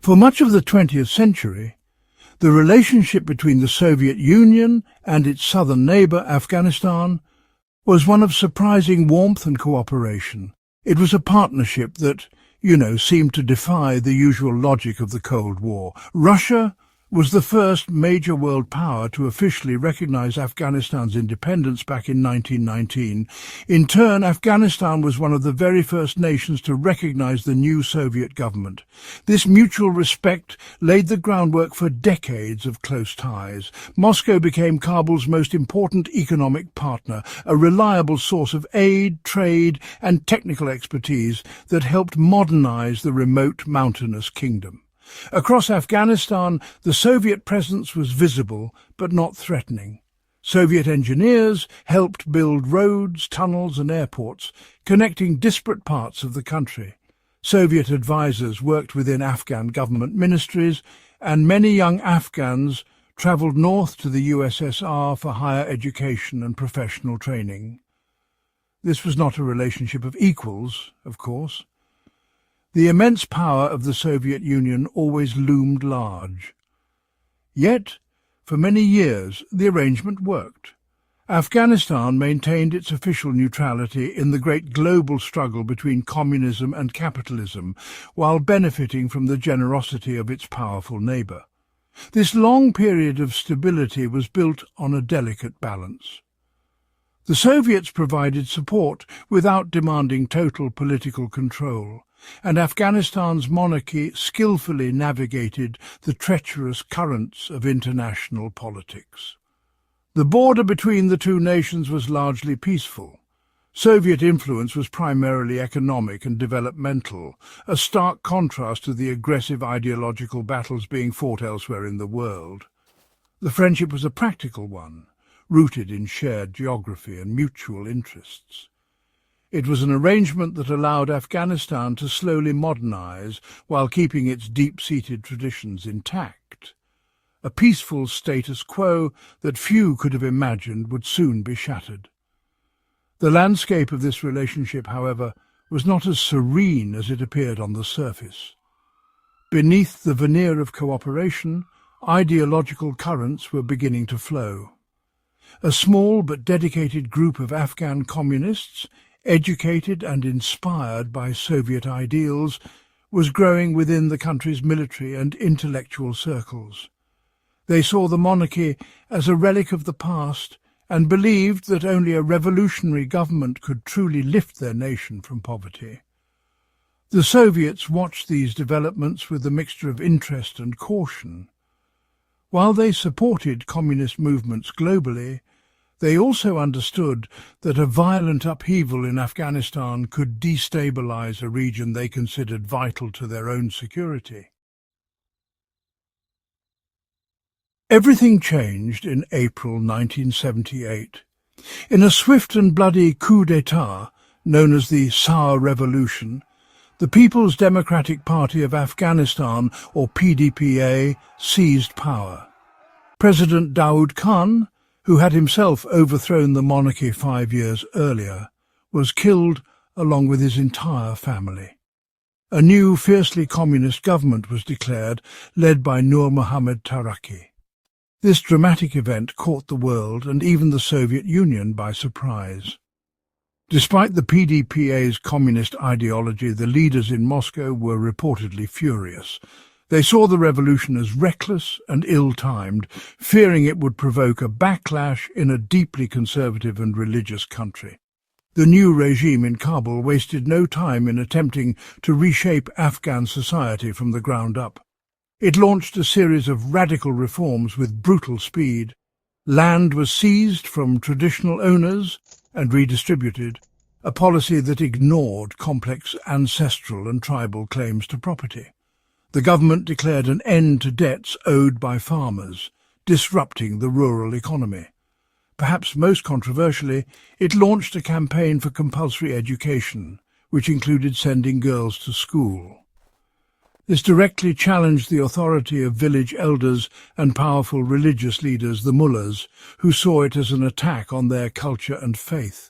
For much of the 20th century, the relationship between the Soviet Union and its southern neighbour, Afghanistan, was one of surprising warmth and cooperation. It was a partnership that, seemed to defy the usual logic of the Cold War. Russia was the first major world power to officially recognize Afghanistan's independence back in 1919. In turn, Afghanistan was one of the very first nations to recognize the new Soviet government. This mutual respect laid the groundwork for decades of close ties. Moscow became Kabul's most important economic partner, a reliable source of aid, trade, and technical expertise that helped modernize the remote mountainous kingdom. Across Afghanistan, the Soviet presence was visible but not threatening. Soviet engineers helped build roads, tunnels and airports, connecting disparate parts of the country. Soviet advisors worked within Afghan government ministries, and many young Afghans travelled north to the USSR for higher education and professional training. This was not a relationship of equals, of course. The immense power of the Soviet Union always loomed large. Yet, for many years, the arrangement worked. Afghanistan maintained its official neutrality in the great global struggle between communism and capitalism, while benefiting from the generosity of its powerful neighbour. This long period of stability was built on a delicate balance. The Soviets provided support without demanding total political control, and Afghanistan's monarchy skillfully navigated the treacherous currents of international politics. The border between the two nations was largely peaceful. Soviet influence was primarily economic and developmental, a stark contrast to the aggressive ideological battles being fought elsewhere in the world. The friendship was a practical one, rooted in shared geography and mutual interests. It was an arrangement that allowed Afghanistan to slowly modernize while keeping its deep-seated traditions intact. A peaceful status quo that few could have imagined would soon be shattered. The landscape of this relationship, however, was not as serene as it appeared on the surface. Beneath the veneer of cooperation, ideological currents were beginning to flow. A small but dedicated group of Afghan communists, educated and inspired by Soviet ideals, was growing within the country's military and intellectual circles. They saw the monarchy as a relic of the past and believed that only a revolutionary government could truly lift their nation from poverty. The Soviets watched these developments with a mixture of interest and caution. While they supported communist movements globally, they also understood that a violent upheaval in Afghanistan could destabilize a region they considered vital to their own security. Everything changed in April 1978. In a swift and bloody coup d'etat, known as the Sour Revolution, the People's Democratic Party of Afghanistan, or PDPA, seized power. President Daoud Khan, who had himself overthrown the monarchy 5 years earlier, was killed along with his entire family. A new, fiercely communist government was declared, led by Nur Muhammad Taraki. This dramatic event caught the world and even the Soviet Union by surprise. Despite the PDPA's communist ideology, the leaders in Moscow were reportedly furious. They saw the revolution as reckless and ill-timed, fearing it would provoke a backlash in a deeply conservative and religious country. The new regime in Kabul wasted no time in attempting to reshape Afghan society from the ground up. It launched a series of radical reforms with brutal speed. Land was seized from traditional owners and redistributed, a policy that ignored complex ancestral and tribal claims to property. The government declared an end to debts owed by farmers, disrupting the rural economy. Perhaps most controversially, it launched a campaign for compulsory education, which included sending girls to school. This directly challenged the authority of village elders and powerful religious leaders, the mullahs, who saw it as an attack on their culture and faith.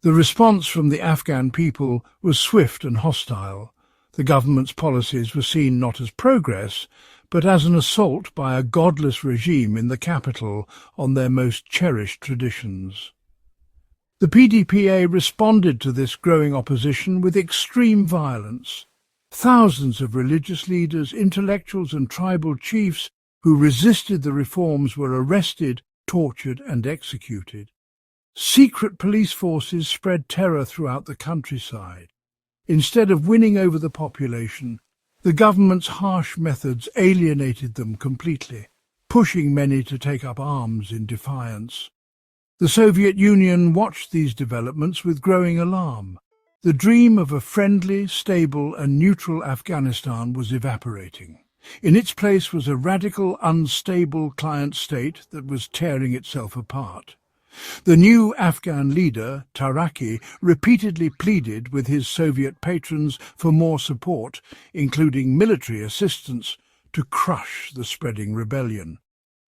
The response from the Afghan people was swift and hostile. The government's policies were seen not as progress, but as an assault by a godless regime in the capital on their most cherished traditions. The PDPA responded to this growing opposition with extreme violence. Thousands of religious leaders, intellectuals and tribal chiefs who resisted the reforms were arrested, tortured and executed. Secret police forces spread terror throughout the countryside. Instead of winning over the population, the government's harsh methods alienated them completely, pushing many to take up arms in defiance. The Soviet Union watched these developments with growing alarm. The dream of a friendly, stable and neutral Afghanistan was evaporating. In its place was a radical, unstable client state that was tearing itself apart. The new Afghan leader, Taraki, repeatedly pleaded with his Soviet patrons for more support, including military assistance, to crush the spreading rebellion.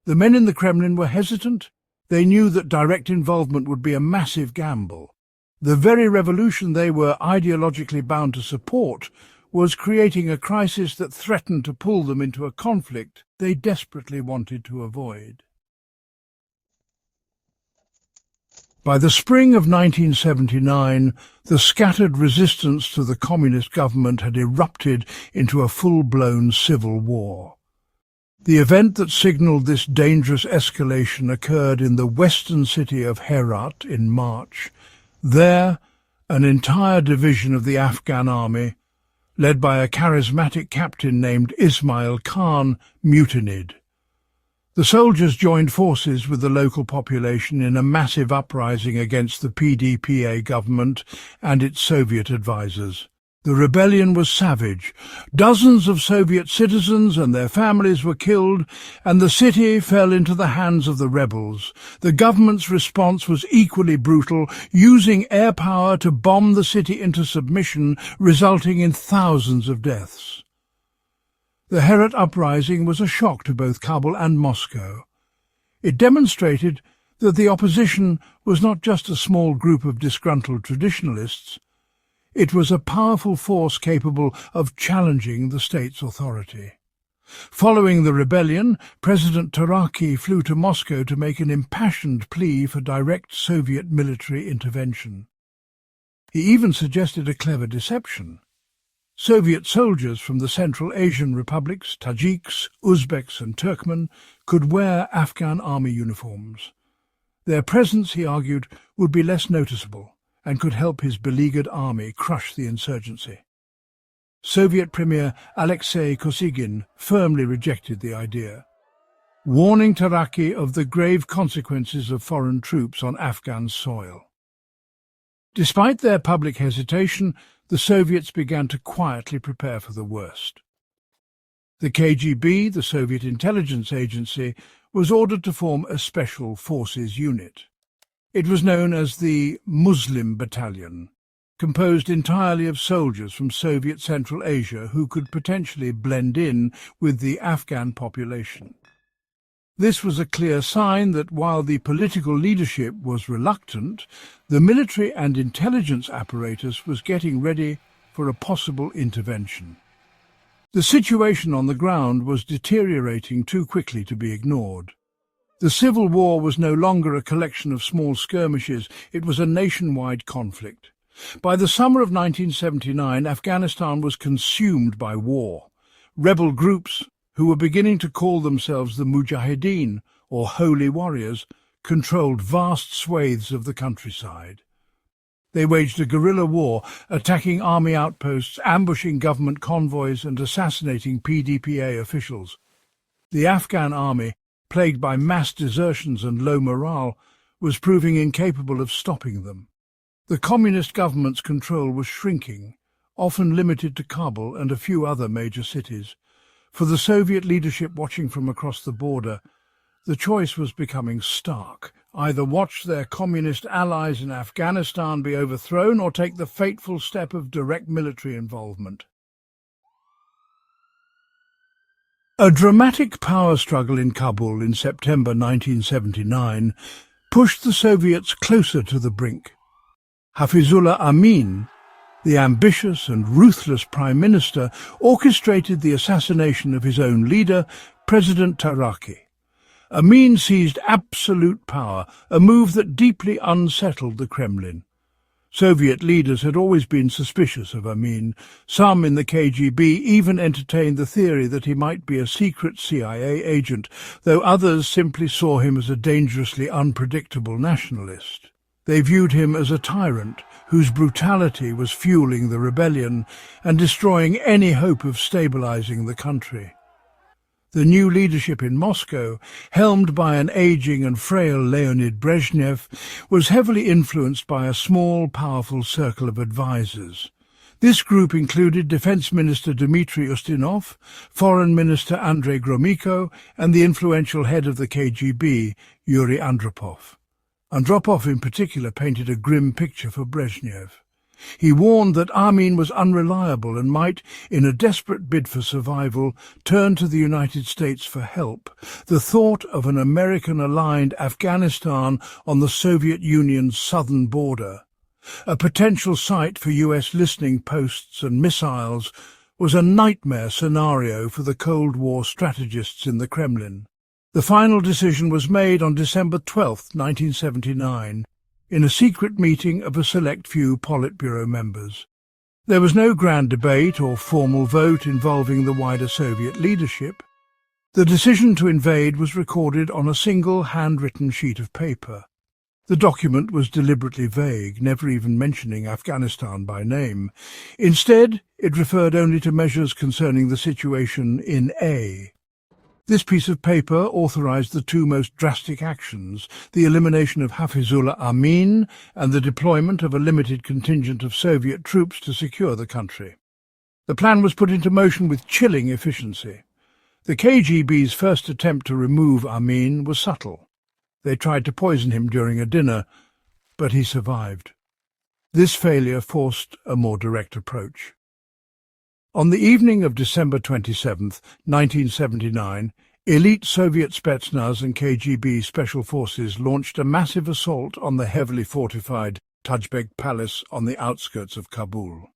The men in the Kremlin were hesitant. They knew that direct involvement would be a massive gamble. The very revolution they were ideologically bound to support was creating a crisis that threatened to pull them into a conflict they desperately wanted to avoid. By the spring of 1979, the scattered resistance to the communist government had erupted into a full-blown civil war. The event that signalled this dangerous escalation occurred in the western city of Herat in March. There, an entire division of the Afghan army, led by a charismatic captain named Ismail Khan, mutinied. The soldiers joined forces with the local population in a massive uprising against the PDPA government and its Soviet advisors. The rebellion was savage. Dozens of Soviet citizens and their families were killed, and the city fell into the hands of the rebels. The government's response was equally brutal, using air power to bomb the city into submission, resulting in thousands of deaths. The Herat uprising was a shock to both Kabul and Moscow. It demonstrated that the opposition was not just a small group of disgruntled traditionalists. It was a powerful force capable of challenging the state's authority. Following the rebellion, President Taraki flew to Moscow to make an impassioned plea for direct Soviet military intervention. He even suggested a clever deception. Soviet soldiers from the Central Asian republics, Tajiks, Uzbeks and Turkmen, could wear Afghan army uniforms. Their presence, he argued, would be less noticeable and could help his beleaguered army crush the insurgency. Soviet Premier Alexei Kosygin firmly rejected the idea, warning Taraki of the grave consequences of foreign troops on Afghan soil. Despite their public hesitation, the Soviets began to quietly prepare for the worst. The KGB, the Soviet intelligence agency, was ordered to form a special forces unit. It was known as the Muslim Battalion, composed entirely of soldiers from Soviet Central Asia who could potentially blend in with the Afghan population. This was a clear sign that while the political leadership was reluctant, the military and intelligence apparatus was getting ready for a possible intervention. The situation on the ground was deteriorating too quickly to be ignored. The civil war was no longer a collection of small skirmishes, it was a nationwide conflict. By the summer of 1979, Afghanistan was consumed by war. Rebel groups, who were beginning to call themselves the Mujahideen, or Holy Warriors, controlled vast swathes of the countryside. They waged a guerrilla war, attacking army outposts, ambushing government convoys and assassinating PDPA officials. The Afghan army, plagued by mass desertions and low morale, was proving incapable of stopping them. The communist government's control was shrinking, often limited to Kabul and a few other major cities. For the Soviet leadership watching from across the border, the choice was becoming stark. Either watch their communist allies in Afghanistan be overthrown or take the fateful step of direct military involvement. A dramatic power struggle in Kabul in September 1979 pushed the Soviets closer to the brink. Hafizullah Amin, The ambitious and ruthless Prime Minister orchestrated the assassination of his own leader, President Taraki. Amin seized absolute power, a move that deeply unsettled the Kremlin. Soviet leaders had always been suspicious of Amin. Some in the KGB even entertained the theory that he might be a secret CIA agent, though others simply saw him as a dangerously unpredictable nationalist. They viewed him as a tyrant whose brutality was fueling the rebellion and destroying any hope of stabilizing the country. The new leadership in Moscow, helmed by an aging and frail Leonid Brezhnev, was heavily influenced by a small, powerful circle of advisers. This group included Defense Minister Dmitry Ustinov, Foreign Minister Andrei Gromyko, and the influential head of the KGB, Yuri Andropov. Andropov in particular painted a grim picture for Brezhnev. He warned that Amin was unreliable and might, in a desperate bid for survival, turn to the United States for help. The thought of an American-aligned Afghanistan on the Soviet Union's southern border, a potential site for US listening posts and missiles, was a nightmare scenario for the Cold War strategists in the Kremlin. The final decision was made on December 12, 1979, in a secret meeting of a select few Politburo members. There was no grand debate or formal vote involving the wider Soviet leadership. The decision to invade was recorded on a single handwritten sheet of paper. The document was deliberately vague, never even mentioning Afghanistan by name. Instead, it referred only to measures concerning the situation in A. This piece of paper authorized the two most drastic actions, the elimination of Hafizullah Amin and the deployment of a limited contingent of Soviet troops to secure the country. The plan was put into motion with chilling efficiency. The KGB's first attempt to remove Amin was subtle. They tried to poison him during a dinner, but he survived. This failure forced a more direct approach. On the evening of December 27, 1979, elite Soviet Spetsnaz and KGB special forces launched a massive assault on the heavily fortified Tajbek Palace on the outskirts of Kabul.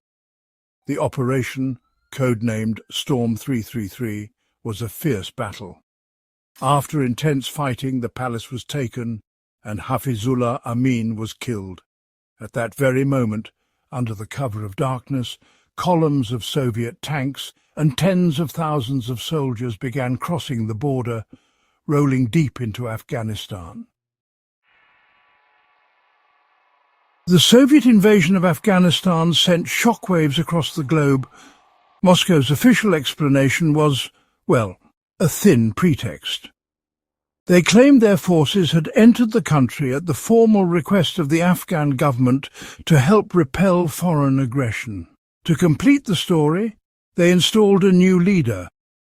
The operation, codenamed Storm 333, was a fierce battle. After intense fighting, the palace was taken and Hafizullah Amin was killed. At that very moment, under the cover of darkness, columns of Soviet tanks and tens of thousands of soldiers began crossing the border, rolling deep into Afghanistan. The Soviet invasion of Afghanistan sent shockwaves across the globe. Moscow's official explanation was, well, a thin pretext. They claimed their forces had entered the country at the formal request of the Afghan government to help repel foreign aggression. To complete the story, they installed a new leader,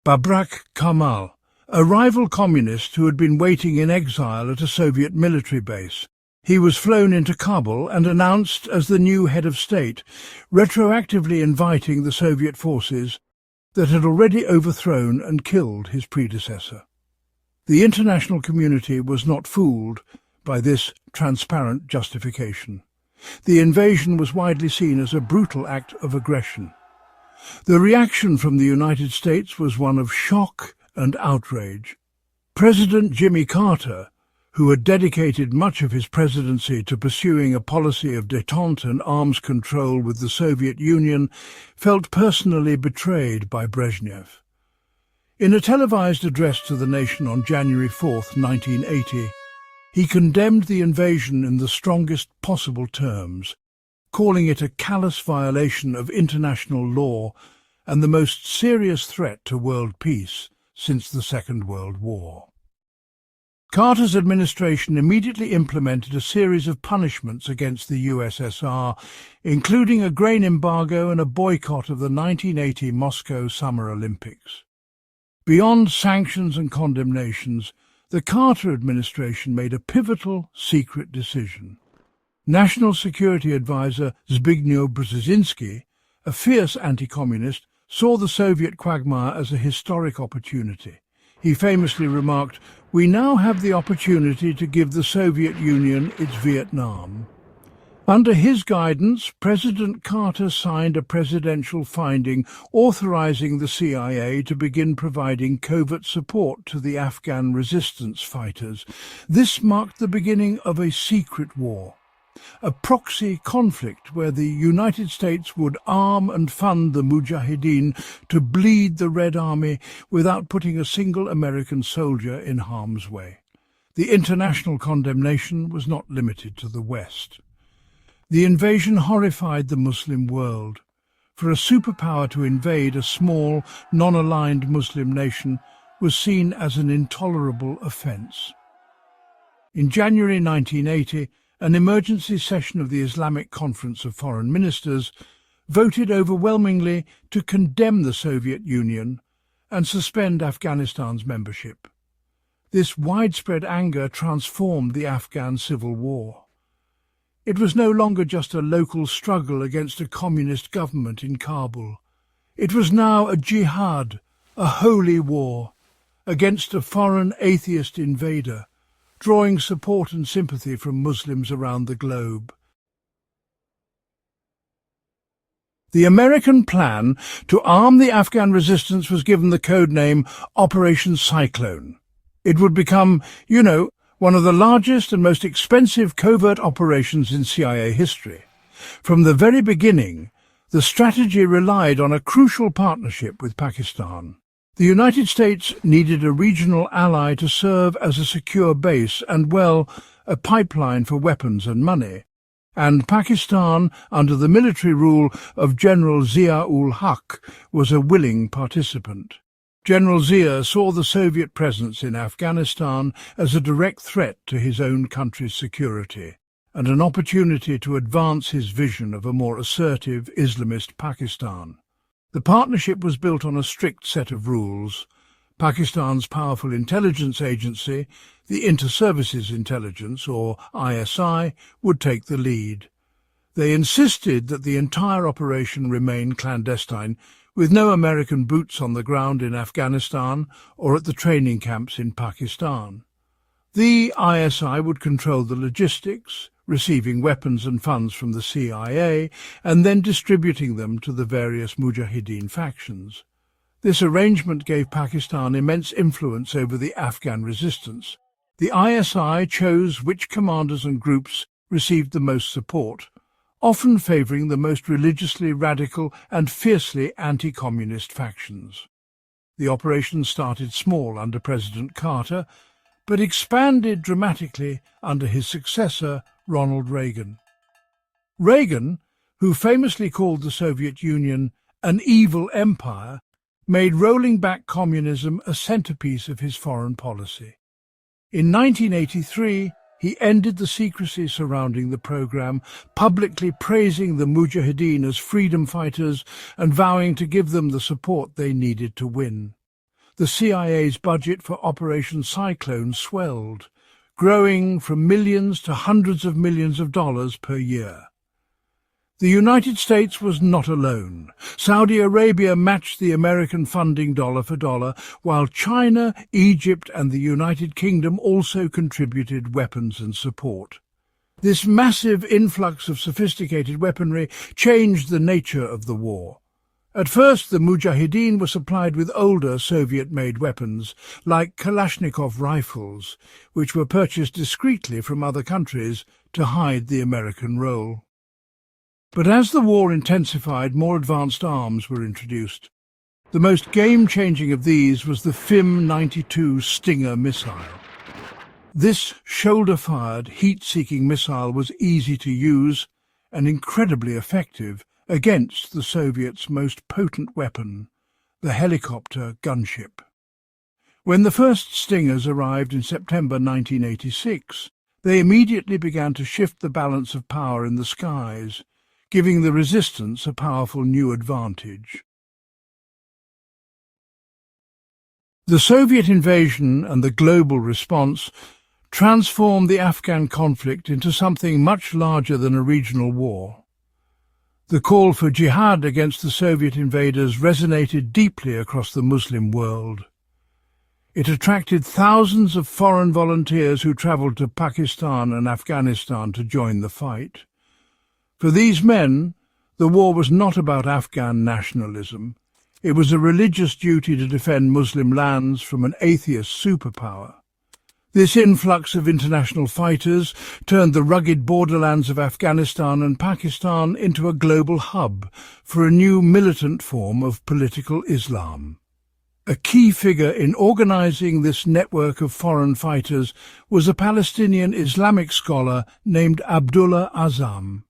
Babrak Karmal, a rival communist who had been waiting in exile at a Soviet military base. He was flown into Kabul and announced as the new head of state, retroactively inviting the Soviet forces that had already overthrown and killed his predecessor. The international community was not fooled by this transparent justification. The invasion was widely seen as a brutal act of aggression. The reaction from the United States was one of shock and outrage. President Jimmy Carter, who had dedicated much of his presidency to pursuing a policy of détente and arms control with the Soviet Union, felt personally betrayed by Brezhnev. In a televised address to the nation on January 4, 1980, he condemned the invasion in the strongest possible terms, calling it a callous violation of international law and the most serious threat to world peace since the Second World War. Carter's administration immediately implemented a series of punishments against the USSR, including a grain embargo and a boycott of the 1980 Moscow Summer Olympics. Beyond sanctions and condemnations, the Carter administration made a pivotal, secret decision. National Security Advisor Zbigniew Brzezinski, a fierce anti-communist, saw the Soviet quagmire as a historic opportunity. He famously remarked, "We now have the opportunity to give the Soviet Union its Vietnam." Under his guidance, President Carter signed a presidential finding authorizing the CIA to begin providing covert support to the Afghan resistance fighters. This marked the beginning of a secret war, a proxy conflict where the United States would arm and fund the Mujahideen to bleed the Red Army without putting a single American soldier in harm's way. The international condemnation was not limited to the West. The invasion horrified the Muslim world. For a superpower to invade a small, non-aligned Muslim nation was seen as an intolerable offence. In January 1980, an emergency session of the Islamic Conference of Foreign Ministers voted overwhelmingly to condemn the Soviet Union and suspend Afghanistan's membership. This widespread anger transformed the Afghan civil war. It was no longer just a local struggle against a communist government in Kabul. It was now a jihad, a holy war, against a foreign atheist invader, drawing support and sympathy from Muslims around the globe. The American plan to arm the Afghan resistance was given the code name Operation Cyclone. It would become, one of the largest and most expensive covert operations in CIA history. From the very beginning, the strategy relied on a crucial partnership with Pakistan. The United States needed a regional ally to serve as a secure base and, a pipeline for weapons and money. And Pakistan, under the military rule of General Zia-ul-Haq, was a willing participant. General Zia saw the Soviet presence in Afghanistan as a direct threat to his own country's security and an opportunity to advance his vision of a more assertive Islamist Pakistan. The partnership was built on a strict set of rules. Pakistan's powerful intelligence agency, the Inter-Services Intelligence, or ISI, would take the lead. They insisted that the entire operation remain clandestine, with no American boots on the ground in Afghanistan or at the training camps in Pakistan. The ISI would control the logistics, receiving weapons and funds from the CIA and then distributing them to the various Mujahideen factions. This arrangement gave Pakistan immense influence over the Afghan resistance. The ISI chose which commanders and groups received the most support, often favouring the most religiously radical and fiercely anti-communist factions. The operation started small under President Carter, but expanded dramatically under his successor, Ronald Reagan. Reagan, who famously called the Soviet Union an evil empire, made rolling back communism a centerpiece of his foreign policy. In 1983, he ended the secrecy surrounding the program, publicly praising the Mujahideen as freedom fighters and vowing to give them the support they needed to win. The CIA's budget for Operation Cyclone swelled, growing from millions to hundreds of millions of dollars per year. The United States was not alone. Saudi Arabia matched the American funding dollar for dollar, while China, Egypt and the United Kingdom also contributed weapons and support. This massive influx of sophisticated weaponry changed the nature of the war. At first, the Mujahideen were supplied with older Soviet-made weapons, like Kalashnikov rifles, which were purchased discreetly from other countries to hide the American role. But as the war intensified, more advanced arms were introduced. The most game-changing of these was the FIM-92 Stinger missile. This shoulder-fired, heat-seeking missile was easy to use and incredibly effective against the Soviets' most potent weapon, the helicopter gunship. When the first Stingers arrived in September 1986, they immediately began to shift the balance of power in the skies, giving the resistance a powerful new advantage. The Soviet invasion and the global response transformed the Afghan conflict into something much larger than a regional war. The call for jihad against the Soviet invaders resonated deeply across the Muslim world. It attracted thousands of foreign volunteers who travelled to Pakistan and Afghanistan to join the fight. For these men, the war was not about Afghan nationalism. It was a religious duty to defend Muslim lands from an atheist superpower. This influx of international fighters turned the rugged borderlands of Afghanistan and Pakistan into a global hub for a new militant form of political Islam. A key figure in organizing this network of foreign fighters was a Palestinian Islamic scholar named Abdullah Azzam.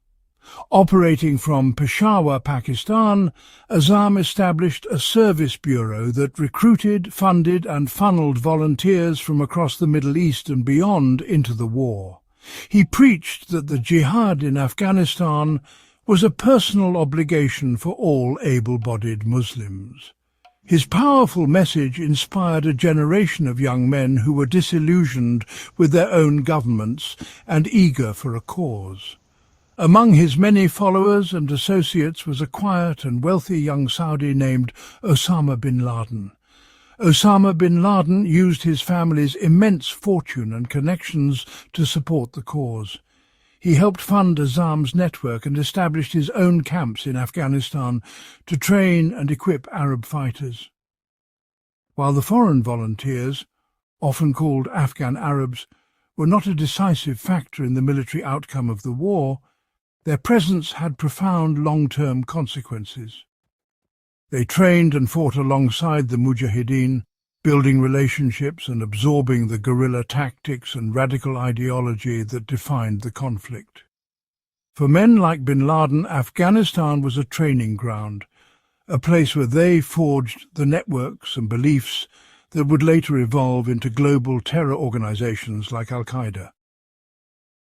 Operating from Peshawar, Pakistan, Azzam established a service bureau that recruited, funded and funneled volunteers from across the Middle East and beyond into the war. He preached that the jihad in Afghanistan was a personal obligation for all able-bodied Muslims. His powerful message inspired a generation of young men who were disillusioned with their own governments and eager for a cause. Among his many followers and associates was a quiet and wealthy young Saudi named Osama bin Laden. Osama bin Laden used his family's immense fortune and connections to support the cause. He helped fund Azzam's network and established his own camps in Afghanistan to train and equip Arab fighters. While the foreign volunteers, often called Afghan Arabs, were not a decisive factor in the military outcome of the war, their presence had profound long-term consequences. They trained and fought alongside the Mujahideen, building relationships and absorbing the guerrilla tactics and radical ideology that defined the conflict. For men like bin Laden, Afghanistan was a training ground, a place where they forged the networks and beliefs that would later evolve into global terror organizations like Al-Qaeda.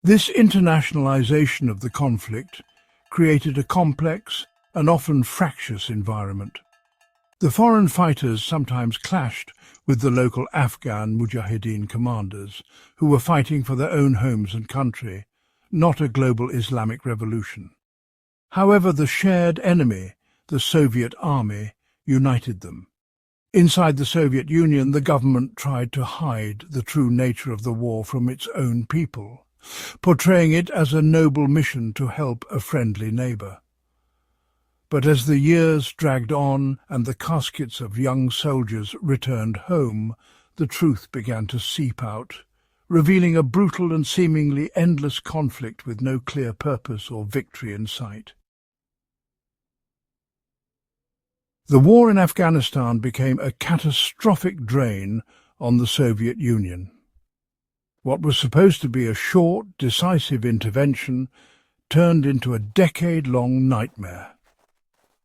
This internationalization of the conflict created a complex and often fractious environment. The foreign fighters sometimes clashed with the local Afghan Mujahideen commanders, who were fighting for their own homes and country, not a global Islamic revolution. However, the shared enemy, the Soviet army, united them. Inside the Soviet Union, the government tried to hide the true nature of the war from its own people, portraying it as a noble mission to help a friendly neighbour. But as the years dragged on and the caskets of young soldiers returned home, the truth began to seep out, revealing a brutal and seemingly endless conflict with no clear purpose or victory in sight. The war in Afghanistan became a catastrophic drain on the Soviet Union. What was supposed to be a short, decisive intervention turned into a decade-long nightmare.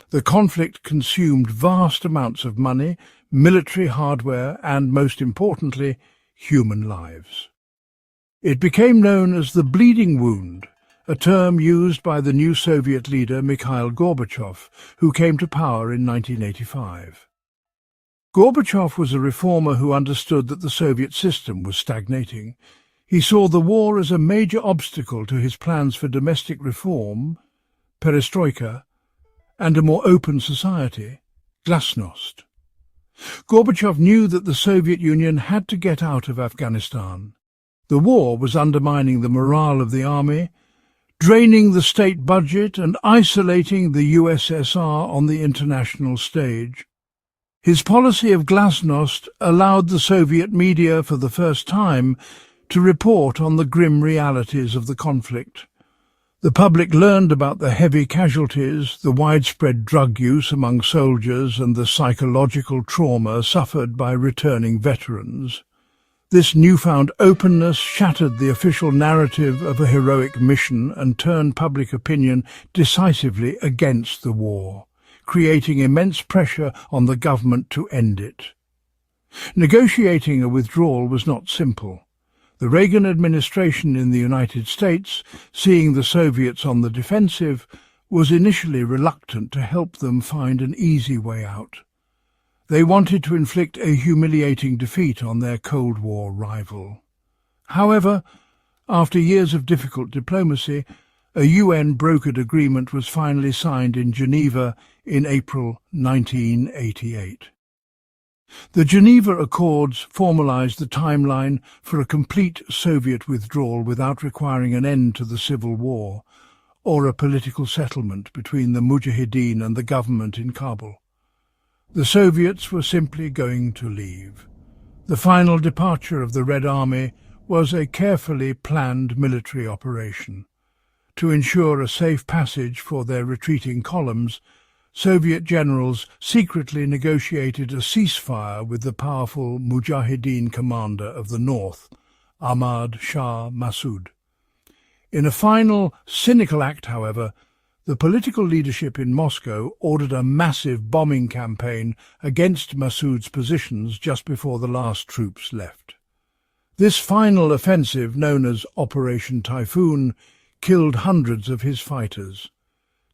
The conflict consumed vast amounts of money, military hardware, and, most importantly, human lives. It became known as the bleeding wound, a term used by the new Soviet leader Mikhail Gorbachev, who came to power in 1985. Gorbachev was a reformer who understood that the Soviet system was stagnating. He saw the war as a major obstacle to his plans for domestic reform, perestroika, and a more open society, glasnost. Gorbachev knew that the Soviet Union had to get out of Afghanistan. The war was undermining the morale of the army, draining the state budget and isolating the USSR on the international stage. His policy of glasnost allowed the Soviet media for the first time to report on the grim realities of the conflict. The public learned about the heavy casualties, the widespread drug use among soldiers, and the psychological trauma suffered by returning veterans. This newfound openness shattered the official narrative of a heroic mission and turned public opinion decisively against the war, creating immense pressure on the government to end it. Negotiating a withdrawal was not simple. The Reagan administration in the United States, seeing the Soviets on the defensive, was initially reluctant to help them find an easy way out. They wanted to inflict a humiliating defeat on their Cold War rival. However, after years of difficult diplomacy, a UN-brokered agreement was finally signed in Geneva in April 1988. The Geneva Accords formalized the timeline for a complete Soviet withdrawal without requiring an end to the civil war, or a political settlement between the Mujahideen and the government in Kabul. The Soviets were simply going to leave. The final departure of the Red Army was a carefully planned military operation. To ensure a safe passage for their retreating columns, Soviet generals secretly negotiated a ceasefire with the powerful Mujahideen commander of the north, Ahmad Shah Massoud. In a final, cynical act, however, the political leadership in Moscow ordered a massive bombing campaign against Massoud's positions just before the last troops left. This final offensive, known as Operation Typhoon, killed hundreds of his fighters.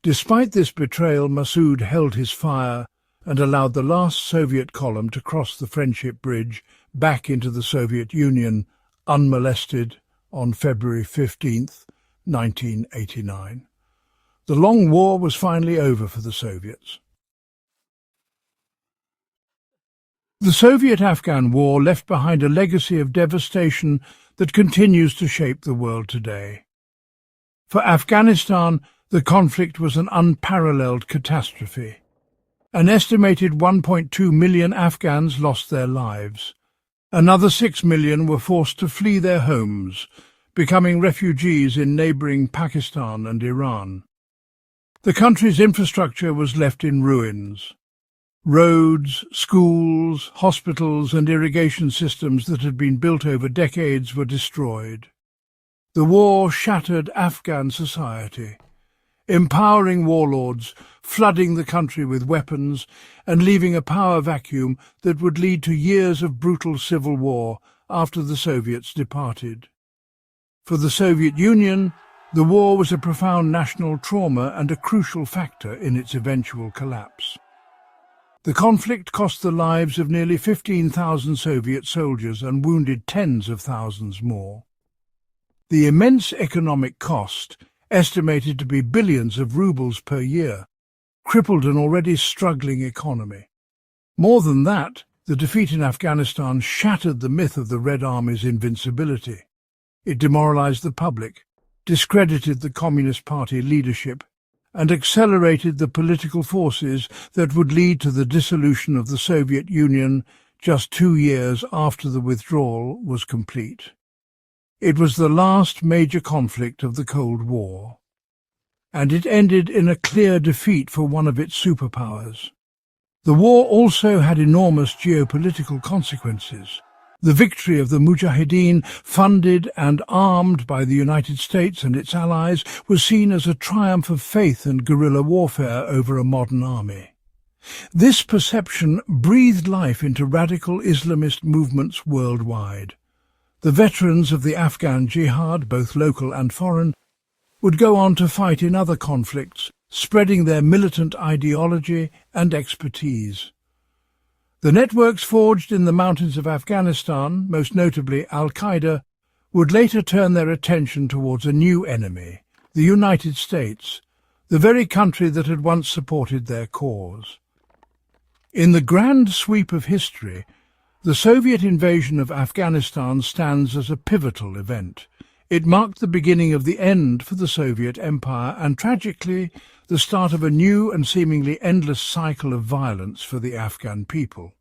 Despite this betrayal, Massoud held his fire and allowed the last Soviet column to cross the Friendship Bridge back into the Soviet Union unmolested on February 15, 1989. The long war was finally over for the Soviets. The Soviet-Afghan War left behind a legacy of devastation that continues to shape the world today. For Afghanistan, the conflict was an unparalleled catastrophe. An estimated 1.2 million Afghans lost their lives. Another 6 million were forced to flee their homes, becoming refugees in neighbouring Pakistan and Iran. The country's infrastructure was left in ruins. Roads, schools, hospitals and irrigation systems that had been built over decades were destroyed. The war shattered Afghan society, empowering warlords, flooding the country with weapons and leaving a power vacuum that would lead to years of brutal civil war after the Soviets departed. For the Soviet Union, the war was a profound national trauma and a crucial factor in its eventual collapse. The conflict cost the lives of nearly 15,000 Soviet soldiers and wounded tens of thousands more. The immense economic cost, estimated to be billions of rubles per year, crippled an already struggling economy. More than that, the defeat in Afghanistan shattered the myth of the Red Army's invincibility. It demoralized the public, discredited the Communist Party leadership, and accelerated the political forces that would lead to the dissolution of the Soviet Union just 2 years after the withdrawal was complete. It was the last major conflict of the Cold War, and it ended in a clear defeat for one of its superpowers. The war also had enormous geopolitical consequences. The victory of the Mujahideen, funded and armed by the United States and its allies, was seen as a triumph of faith and guerrilla warfare over a modern army. This perception breathed life into radical Islamist movements worldwide. The veterans of the Afghan jihad, both local and foreign, would go on to fight in other conflicts, spreading their militant ideology and expertise. The networks forged in the mountains of Afghanistan, most notably Al-Qaeda, would later turn their attention towards a new enemy, the United States, the very country that had once supported their cause. In the grand sweep of history, the Soviet invasion of Afghanistan stands as a pivotal event. It marked the beginning of the end for the Soviet Empire and, tragically, the start of a new and seemingly endless cycle of violence for the Afghan people.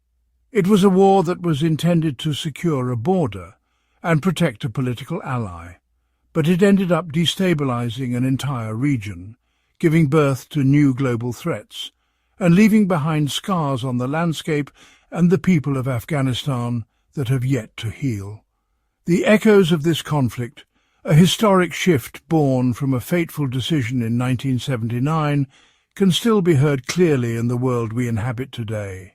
It was a war that was intended to secure a border and protect a political ally, but it ended up destabilizing an entire region, giving birth to new global threats, and leaving behind scars on the landscape and the people of Afghanistan that have yet to heal. The echoes of this conflict, a historic shift born from a fateful decision in 1979, can still be heard clearly in the world we inhabit today.